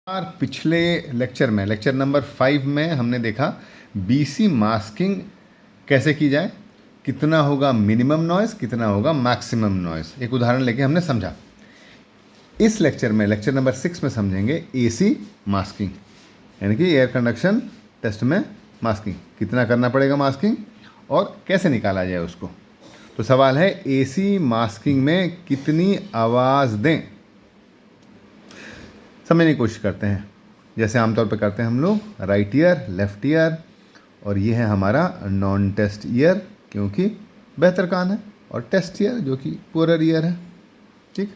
यार पिछले लेक्चर में लेक्चर नंबर 5 में हमने देखा बीसी मास्किंग कैसे की जाए, कितना होगा मिनिमम नॉइज़, कितना होगा मैक्सिमम नॉइज़। एक उदाहरण लेके हमने समझा। इस लेक्चर में लेक्चर नंबर 6 में समझेंगे एसी मास्किंग, यानी कि एयर कंडक्शन टेस्ट में मास्किंग कितना करना पड़ेगा मास्किंग और कैसे निकाला जाए उसको। तो सवाल है एसी मास्किंग में कितनी आवाज़ दें। समझने की कोशिश करते हैं। जैसे आमतौर पर करते हैं हम लोग, राइट ईयर, लेफ्ट ईयर, और ये है हमारा नॉन टेस्ट ईयर क्योंकि बेहतर कान है, और टेस्ट ईयर जो कि पुअरर ईयर है। ठीक,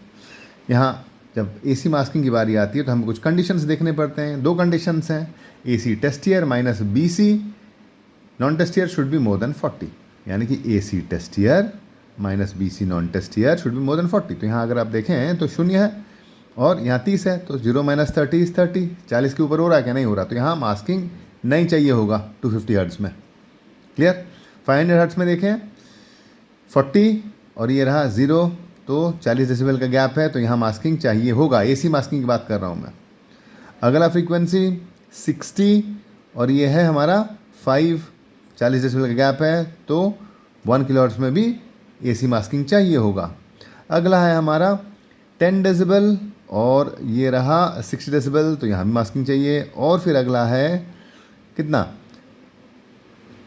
यहाँ जब एसी मास्किंग की बारी आती है तो हमें कुछ कंडीशंस देखने पड़ते हैं। दो कंडीशंस हैं, AC test ear minus BC non test ear should be more than 40, यानी कि AC test ear minus BC non test ear should be more than 40। तो यहाँ अगर आप देखें तो 0 है और यहाँ 30 है, तो 0 - 30 इज 30। 40 के ऊपर हो रहा है क्या? नहीं हो रहा, तो यहाँ मास्किंग नहीं चाहिए होगा 250 हर्ट्ज़ में। क्लियर? 500 हर्ट्ज़ में देखें 40 और ये रहा 0, तो 40 डेसिबल का गैप है, तो यहाँ मास्किंग चाहिए होगा। एसी मास्किंग की बात कर रहा हूँ मैं। अगला फ्रीक्वेंसी 60 और ये है हमारा 5, 40 डेसिबल का गैप है, तो 1 किलोहर्ट्ज़ में भी एसी मास्किंग चाहिए होगा। अगला है हमारा 10 डेसिबल और ये रहा 60 डेसिबल, तो यहाँ भी मास्किंग चाहिए। और फिर अगला है कितना,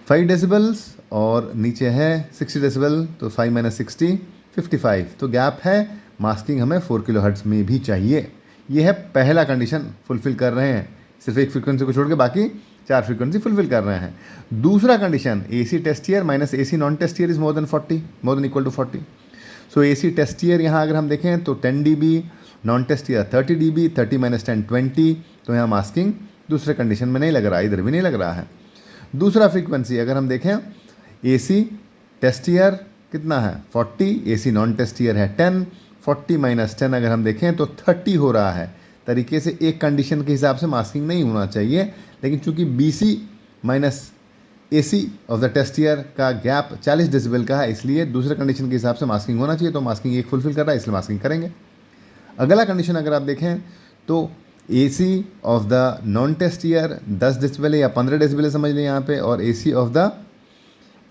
5 डेसिबल्स और नीचे है 60 डेसिबल, तो 5 - 60 55, तो गैप है। मास्किंग हमें 4 किलोहर्ट्ज़ में भी चाहिए। ये है पहला कंडीशन फुलफिल कर रहे हैं, सिर्फ एक फ्रीक्वेंसी को छोड़ के बाकी 4 फ्रीक्वेंसी फुलफिल कर रहे हैं। दूसरा condition, AC test ear minus AC non test ear is more than 40, more than equal to 40। So AC test ear यहाँ अगर हम देखें तो 10 dB, non test ear 30 dB, 30 - 10 20, तो यहाँ मास्किंग दूसरे कंडीशन में नहीं लग रहा है, इधर भी नहीं लग रहा है। दूसरा फ्रीक्वेंसी अगर हम देखें, एसी टेस्ट ईयर कितना है 40, एसी नॉन टेस्ट ईयर है 10, 40 - 10 अगर हम देखें तो 30 हो रहा है। तरीके से एक कंडीशन के हिसाब से मास्किंग नहीं होना चाहिए, लेकिन चूंकि BC minus AC of the test ear का गैप 40 डेसिबल का है, इसलिए दूसरे कंडीशन के हिसाब से मास्किंग होना चाहिए, तो मास्किंग एक फुलफिल कर रहा है, इसलिए मास्किंग करेंगे। अगला कंडीशन अगर आप देखें तो AC of the non test ear 10 decibel है या 15 डेसिबल है समझ लें यहाँ पे, और AC of the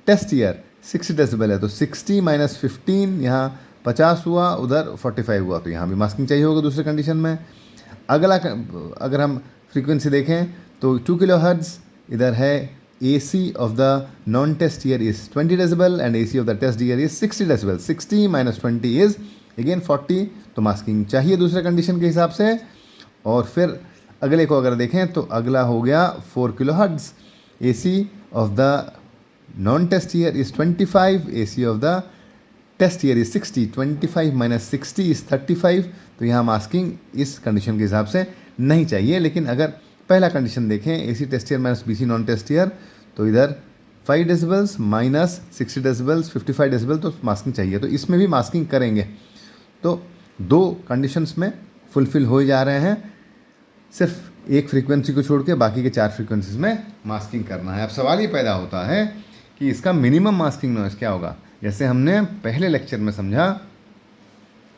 test ear 60 decibel है, तो 60 - 15 यहाँ 50 हुआ, उधर 45 हुआ, तो यहाँ भी मास्किंग चाहिए होगा दूसरे कंडीशन में। अगला अगर हम फ्रीक्वेंसी देखें तो 2 किलोहर्ट्ज़ इधर है, AC of the non-test year is 20 decibel and AC of the test year is 60 decibel. 60 - 20 is again 40, तो मास्किंग चाहिए दूसरे कंडीशन के हिसाब से। और फिर अगले को अगर देखें तो अगला हो गया 4 kilohertz, AC of the non-test year is 25, AC of the test year is 60, 25 - 60 is 35, तो यहाँ मास्किंग इस कंडीशन के हिसाब से नहीं चाहिए। लेकिन अगर पहला कंडीशन देखें, AC test ear minus BC non test ear, तो इधर 5 डेसिबल्स माइनस 60 डेसिबल्स 55 डेसिबल, तो मास्किंग चाहिए, तो इसमें भी मास्किंग करेंगे। तो दो कंडीशंस में फुलफिल हो जा रहे हैं, सिर्फ एक फ्रीक्वेंसी को छोड़ के बाकी के 4 फ्रीक्वेंसीज में मास्किंग करना है। अब सवाल ये पैदा होता है कि इसका मिनिमम मास्किंग नॉइज़ क्या होगा। जैसे हमने पहले लेक्चर में समझा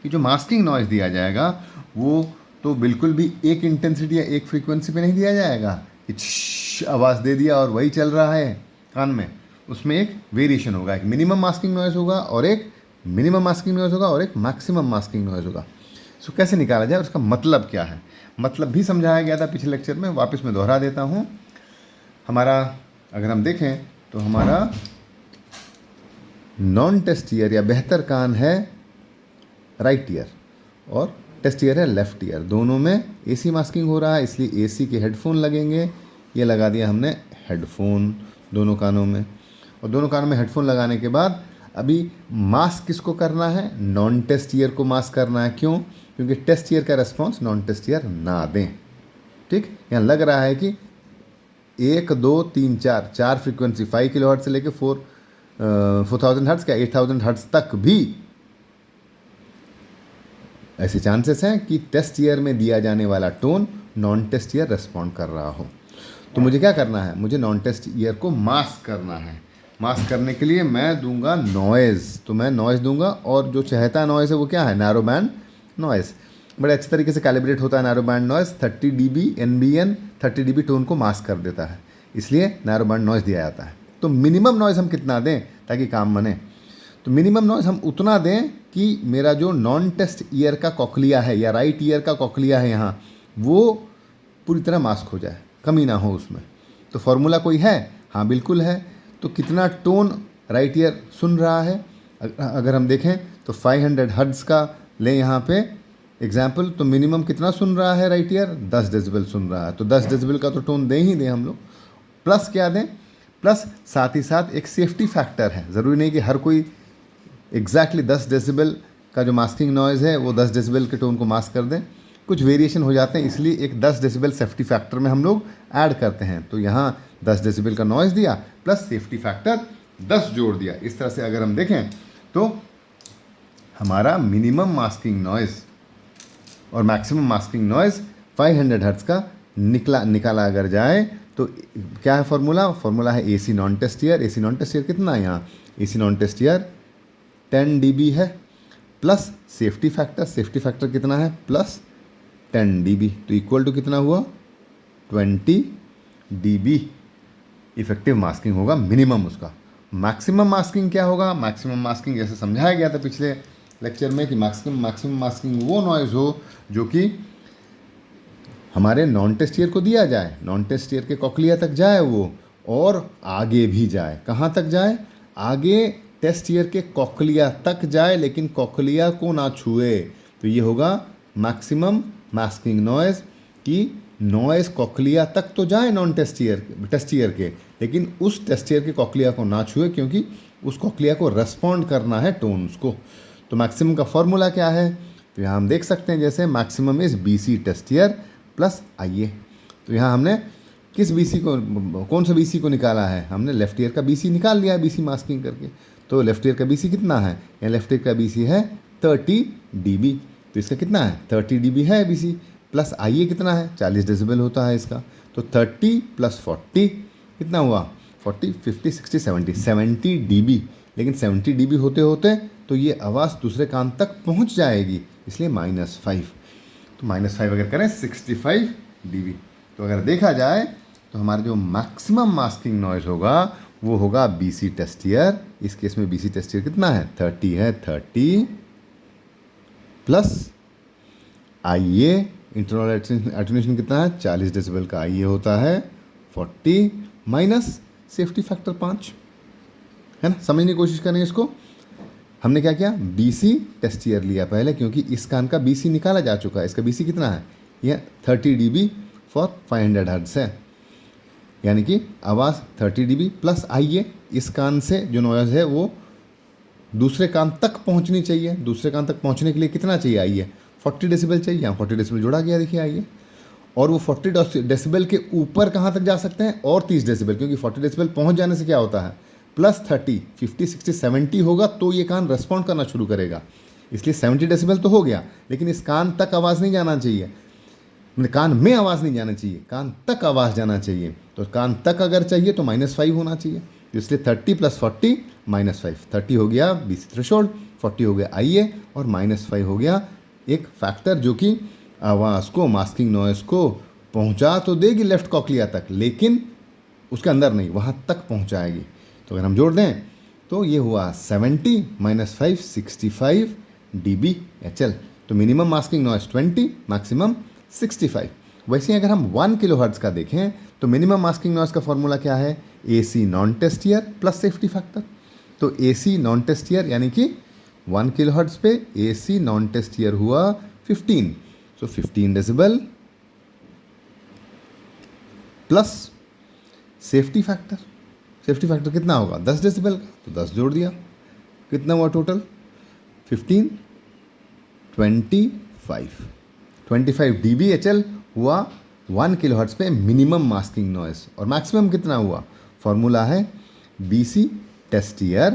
कि जो मास्किंग नॉइज़ दिया जाएगा वो तो बिल्कुल भी एक इंटेंसिटी या एक फ्रीक्वेंसी पे नहीं दिया जाएगा कि आवाज़ दे दिया और वही चल रहा है कान में। उसमें एक वेरिएशन होगा, एक मिनिमम मास्किंग नॉइज़ होगा और एक मिनिमम मास्किंग नॉइज़ होगा और एक मैक्सिमम मास्किंग नॉइज़ होगा। इसको कैसे निकाला जाए, उसका मतलब क्या है, मतलब भी समझाया गया था पिछले लेक्चर में, वापस मैं दोहरा देता हूँ। हमारा अगर हम देखें तो हमारा नॉन टेस्ट ईयर या बेहतर कान है राइट ईयर और टेस्ट ईयर है लेफ्ट ईयर, दोनों में एसी मास्किंग हो रहा है, इसलिए एसी के हेडफोन लगेंगे। ये लगा दिया हमने हेडफोन दोनों कानों में, और दोनों कानों में हेडफोन लगाने के बाद अभी मास्क किसको करना है, नॉन टेस्ट ईयर को मास्क करना है। क्यों? क्योंकि टेस्ट ईयर का रेस्पॉन्स नॉन टेस्ट ईयर ना दें। ठीक, यहाँ लग रहा है कि 1 2 3 4 फ्रीक्वेंसी 5 किलोहर्ट्ज़ से लेकर 4000 हर्ट्ज़ का 8000 हर्ट्ज़ तक भी ऐसे चांसेस हैं कि टेस्ट ईयर में दिया जाने वाला tone non test ear respond कर रहा हो। तो मुझे क्या करना है, मुझे नॉन टेस्ट ईयर को मास्क करना है। मास्क करने के लिए मैं दूंगा नॉइज़, तो मैं नॉइज़ दूंगा, और जो चहता नॉइज़ है वो क्या है, नैरो बैंड नॉइज़। बड़े अच्छे तरीके से कैलिब्रेट होता है narrow band noise. 30 dB NBN 30 dB tone को मास्क कर देता है, इसलिए नैरो बैंड नॉइज़ दिया जाता है। तो मिनिमम नॉइज़ हम कितना दें ताकि काम बने? तो मिनिमम नॉइज़ हम उतना दें कि मेरा जो नॉन टेस्ट ईयर का कॉकलिया है या राइट ईयर का कॉकलिया है यहाँ, वो पूरी तरह मास्क हो जाए, कमी ना हो उसमें। तो फॉर्मूला कोई है? हाँ बिल्कुल है। तो कितना टोन राइट ईयर सुन रहा है? अगर हम देखें तो 500 हर्ट्ज़ का लें यहाँ पे एग्जाम्पल, तो मिनिमम कितना सुन रहा है राइट ईयर? 10 डेसिबल सुन रहा है। तो 10 डेसिबल का तो टोन दें ही दें हम लोग। प्लस क्या दें? प्लस साथ ही साथ एक सेफ्टी फैक्टर है। ज़रूरी नहीं कि हर कोई एग्जैक्टली 10 डेसिबल का जो मास्किंग नॉइज़ है वो 10 डेसिबल के टोन को मास्क कर दें, कुछ वेरिएशन हो जाते हैं, इसलिए एक 10 डेसिबल सेफ्टी फैक्टर में हम लोग ऐड करते हैं। तो यहाँ 10 डेसिबल का नॉइज़ दिया प्लस सेफ्टी फैक्टर 10 जोड़ दिया। इस तरह से अगर हम देखें तो हमारा मिनिमम मास्किंग नॉइज़ और मैक्सिमम मास्किंग नॉइज़ 500 हर्ट्ज़ का निकाला अगर जाए तो क्या है फॉर्मूला? फॉर्मूला है AC non test ear. AC non test ear कितना है यहाँ? AC non test ear 10 dB है प्लस सेफ्टी फैक्टर कितना है? Plus 10 dB। तो इक्वल टू कितना हुआ? 20 dB इफेक्टिव मास्किंग होगा मिनिमम उसका। मैक्सिमम मास्किंग क्या होगा? मैक्सिमम मास्किंग जैसे समझाया गया था पिछले लेक्चर में कि मैक्सिमम मास्किंग वो नॉइज़ हो जो कि हमारे नॉन टेस्ट ईयर को दिया जाए, नॉन टेस्ट ईयर के कॉकलिया तक जाए वो, और आगे भी जाए। कहाँ तक जाए? आगे टेस्ट ईयर के कॉकलिया तक जाए लेकिन कॉकलिया को ना छुए। तो ये होगा मैक्सिमम मास्किंग नॉइज़ कि नॉइज़ कॉकलिया तक तो जाए नॉन टेस्ट ईयर के, लेकिन उस टेस्ट ईयर के कॉकलिया को ना छुए क्योंकि उस कॉकलिया को रेस्पॉन्ड करना है टोन्स को। तो मैक्सिमम का फॉर्मूला क्या है? तो यहाँ हम देख सकते हैं जैसे maximum is BC test ear plus IA। तो यहाँ हमने किस BC को, कौन सा BC को निकाला है? हमने लेफ्ट ईयर का BC निकाल लिया है BC मास्किंग करके। तो लेफ्ट ईयर का BC कितना है? यहाँ लेफ्ट ईयर का BC है 30 dB। तो इसका कितना है? 30 dB है BC प्लस IA कितना है? 40 डेसिबल होता है इसका। तो 30 प्लस 40 कितना हुआ? 40, 50, 60, 70 dB। लेकिन 70 dB होते होते तो ये आवाज़ दूसरे कान तक पहुंच जाएगी, इसलिए -5। तो -5 अगर करें 65 dB। तो अगर देखा जाए तो हमारा जो मैक्सिमम मास्किंग नॉइज़ होगा वो होगा BC टेस्ट ईयर। इस केस में BC टेस्ट ईयर कितना है? 30 है। 30 प्लस IA इंटरनल एटेन्यूएशन कितना है? 40 डेसिबल का IA होता है। 40 माइनस सेफ्टी फैक्टर 5 है ना। समझने की कोशिश करें इसको। हमने क्या किया? BC टेस्ट ईयर लिया पहले क्योंकि इस कान का BC निकाला जा चुका है। इसका BC कितना है? यह 30 dB फॉर 500 हर्ट्ज़ है, यानी कि आवाज़ 30 dB प्लस IA। इस कान से जो नॉइज़ है वो दूसरे कान तक पहुंचनी चाहिए। दूसरे कान तक पहुंचने के लिए कितना चाहिए? IA 40 डेसिबल चाहिए। यहाँ 40 डेसिबल जोड़ा गया देखिए IA। और वो 40 डेसिबल के ऊपर कहाँ तक जा सकते हैं? और 30 डेसिबल, क्योंकि 40 डेसिबल पहुंच जाने से क्या होता है? प्लस 30, 50, 60, 70 होगा तो ये कान रेस्पॉन्ड करना शुरू करेगा। इसलिए 70 डेसिबल तो हो गया, लेकिन इस कान तक आवाज़ नहीं जाना चाहिए, कान में आवाज़ नहीं जाना चाहिए, कान तक आवाज़ जाना चाहिए। तो कान तक अगर चाहिए तो -5 होना चाहिए। इसलिए 30 प्लस 40 -5। 30 हो गया BC थ्रेशोल्ड, 40 हो गया IA और -5 हो गया एक फैक्टर जो कि आवाज़ को, मास्किंग नॉइज़ को पहुंचा तो देगी लेफ्ट कॉकलिया तक, लेकिन उसके अंदर नहीं, वहाँ तक पहुंचाएगी। तो अगर हम जोड़ दें तो ये हुआ 70 -5 65 dB HL। तो मिनिमम मास्किंग नॉइज़ 20, मैक्सिमम 65। वैसे ही अगर हम 1 किलोहर्ट्ज़ का देखें तो मिनिमम मास्किंग नॉइज़ का फॉर्मूला क्या है? AC non test ear plus safety factor. तो AC नॉन टेस्ट ईयर यानी कि 1 किलोहर्ट्ज़ पे AC नॉन टेस्ट ईयर हुआ 15। सो 15 decibel plus safety factor. Safety factor कितना होगा? 10 डेसिबल का, तो 10 जोड़ दिया। कितना हुआ टोटल? 15, 25 dB HL हुआ 1 किलोहर्ट्ज़ पे मिनिमम मास्किंग नॉइज़। और मैक्सिमम कितना हुआ? फॉर्मूला है BC test ear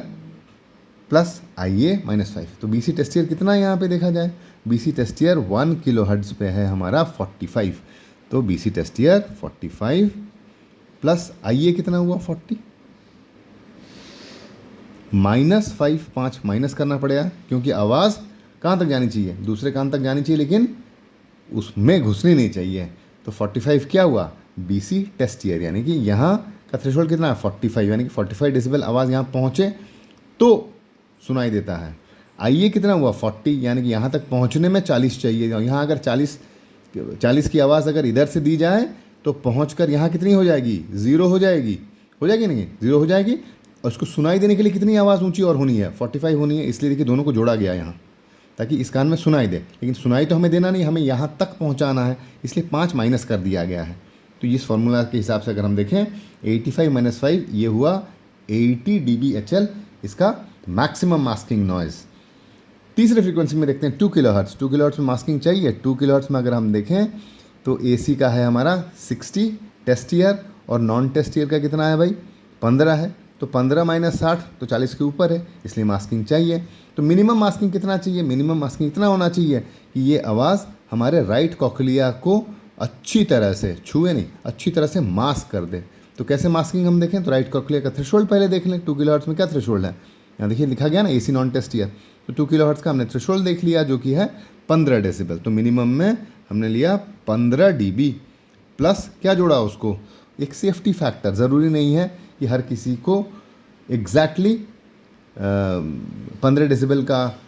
plus IA -5। तो BC टेस्ट ईयर कितना है यहाँ पे देखा जाए? BC टेस्ट ईयर 1 किलोहर्ट्ज़ पे है हमारा 45। तो BC test ear 45 plus IA कितना हुआ? 40 -5 माइनस करना पड़ेगा क्योंकि आवाज़ कहाँ तक जानी चाहिए? दूसरे कान तक जानी चाहिए, लेकिन उसमें घुसनी नहीं चाहिए। तो 45 क्या हुआ, BC टेस्ट ईयर, यानी कि यहाँ का थ्रेशोल्ड कितना है 45, यानी कि 45 डेसिबल आवाज़ यहाँ पहुँचे तो सुनाई देता है। आइए कितना हुआ 40, यानी कि यहाँ तक पहुँचने में 40 चाहिए। यहाँ अगर 40 की आवाज़ अगर इधर से दी जाए तो पहुँचकर यहाँ कितनी हो जाएगी, 0 हो जाएगी, नहीं 0 हो जाएगी। और उसको सुनाई देने के लिए कितनी आवाज़ ऊंची और होनी है, 45 होनी है। इसलिए देखिए दोनों को जोड़ा गया यहाँ, ताकि इस कान में सुनाई दे, लेकिन सुनाई तो हमें देना नहीं, हमें यहाँ तक पहुँचाना है, इसलिए 5 माइनस कर दिया गया है। तो इस फॉर्मूला के हिसाब से अगर हम देखें 85 - 5 ये हुआ 80 dBHL, इसका मैक्सिमम मास्किंग नॉइज़। तीसरे फ्रीक्वेंसी में देखते हैं 2 किलोहर्ट्ज़। 2 किलोहर्ट्ज़ में मास्किंग चाहिए। 2 किलोहर्ट्ज़ में अगर हम देखें तो AC का है हमारा 60 टेस्ट ईयर, और नॉन टेस्ट ईयर का कितना है भाई 15 है। तो 15 - 60 तो 40 के ऊपर है, इसलिए मास्किंग चाहिए। तो मिनिमम मास्किंग कितना चाहिए, मिनिमम मास्किंग इतना होना चाहिए कि ये आवाज़ हमारे राइट कॉकलिया को अच्छी तरह से छुए नहीं, अच्छी तरह से मास्क कर दे। तो कैसे मास्किंग हम देखें तो राइट कॉकलिया का थ्रेशोल्ड पहले देख लें। 2 किलोहर्ट्ज़ में क्या थ्रेशोल्ड है, यहाँ देखिए लिखा गया ना AC नॉन टेस्ट ईयर। तो 2 किलोहर्ट्ज़ का हमने थ्रेशोल्ड देख लिया जो कि है 15 डेसिबल। तो मिनिमम में हमने लिया 15 dB प्लस क्या जोड़ा उसको, एक सेफ्टी फैक्टर। ज़रूरी नहीं है कि हर किसी को एग्जैक्टली 15 डेसिबल का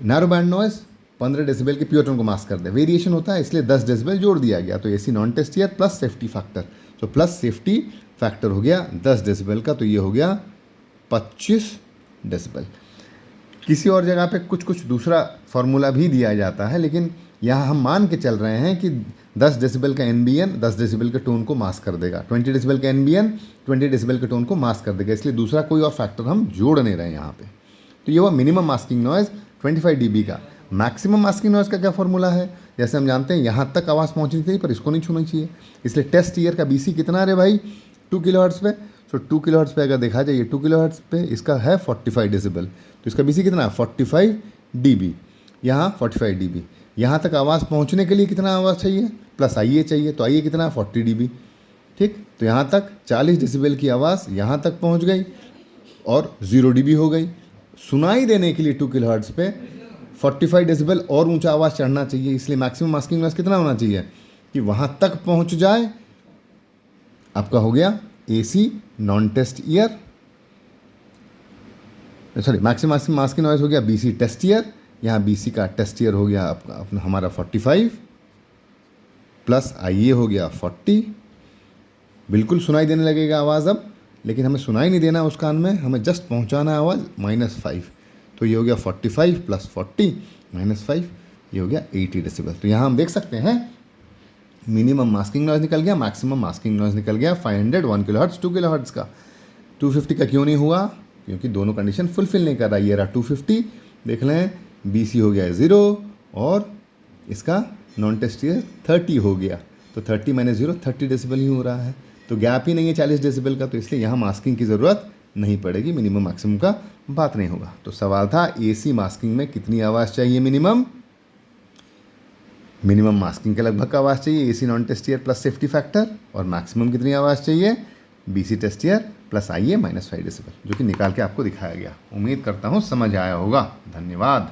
नैरो बैंड नॉइज़ 15 डेसिबल के प्योर टोन को मास्क कर दे, वेरिएशन होता है, इसलिए 10 डेसिबल जोड़ दिया गया। तो AC non test ear plus safety factor, तो प्लस सेफ्टी फैक्टर हो गया 10 डेसिबल का, तो ये हो गया 25 डेसिबल। किसी और जगह पे कुछ दूसरा फार्मूला भी दिया जाता है, लेकिन यहाँ हम मान के चल रहे हैं कि 10 डेसिबल का NBN 10 डेसिबल के टोन को मास्क कर देगा, 20 डेसिबल का NBN 20 डेसिबल के टोन को मास्क कर देगा, इसलिए दूसरा कोई और फैक्टर हम जोड़ नहीं रहे हैं यहाँ पे। तो ये हुआ मिनिमम मास्किंग नॉइज़ 25 dB का। मैक्सिमम मास्किंग नॉइज़ का क्या फॉर्मूला है, जैसे हम जानते हैं यहाँ तक आवाज़ पहुँचनी चाहिए पर इसको नहीं छूना चाहिए, इसलिए टेस्ट ईयर का BC कितना है भाई 2 किलोहर्ट्ज़ पे। तो 2 किलोहर्ट्ज़ पे अगर देखा जाए 2 किलोहर्ट्ज़ पे इसका है 45 डेसिबल, तो इसका BC कितना है 45 dB, यहाँ 45 dB। यहाँ तक आवाज़ पहुँचने के लिए कितना आवाज़ चाहिए, प्लस IA चाहिए, तो IA कितना है 40 dB। ठीक, तो यहाँ तक 40 डेसिबल की आवाज़ यहाँ तक पहुँच गई और 0 dB हो गई। सुनाई देने के लिए 2 किलोहर्ट्ज़ पे 45 डेसिबल और ऊंचा आवाज़ चढ़ना चाहिए, इसलिए मैक्सिमम मास्किंग नॉइज़ कितना होना चाहिए कि वहाँ तक पहुँच जाए। आपका हो गया AC non test ear, sorry maximum masking noise हो गया BC टेस्ट ईयर, यहाँ BC का टेस्ट ईयर हो गया आपका अपना हमारा 45 प्लस IA हो गया 40। बिल्कुल सुनाई देने लगेगा आवाज़ अब, लेकिन हमें सुनाई नहीं देना उस कान में, हमें जस्ट पहुँचाना है आवाज़ -5। तो ये हो गया 45 प्लस 40 -5, ये हो गया 80 डेसिबल। तो यहाँ हम देख सकते हैं मिनिमम मास्किंग नॉइज़ निकल गया, मैक्सिमम मास्किंग नॉइज़ निकल गया 500 1 किलोहर्ट्ज़ 2 किलोहर्ट्ज़ का। 250 का क्यों नहीं हुआ, क्योंकि दोनों कंडीशन फुलफिल नहीं कर रहा। ये रहा 250, देख लें BC हो गया 0 और इसका नॉन टेस्ट ईयर 30 हो गया, तो 30 - 0 30 डेसिबल ही हो रहा है। तो गैप ही नहीं है 40 डेसिबल का, तो इसलिए यहाँ मास्किंग की ज़रूरत नहीं पड़ेगी, मिनिमम मैक्सिमम का बात नहीं होगा। तो सवाल था AC मास्किंग में कितनी आवाज़ चाहिए, मिनिमम मास्किंग के लगभग आवाज़ चाहिए AC non test ear plus safety factor, और मैक्सिमम कितनी आवाज़ चाहिए BC test ear plus IA -5 decibel, जो कि निकाल के आपको दिखाया गया। उम्मीद करता हूँ समझ आया होगा। धन्यवाद।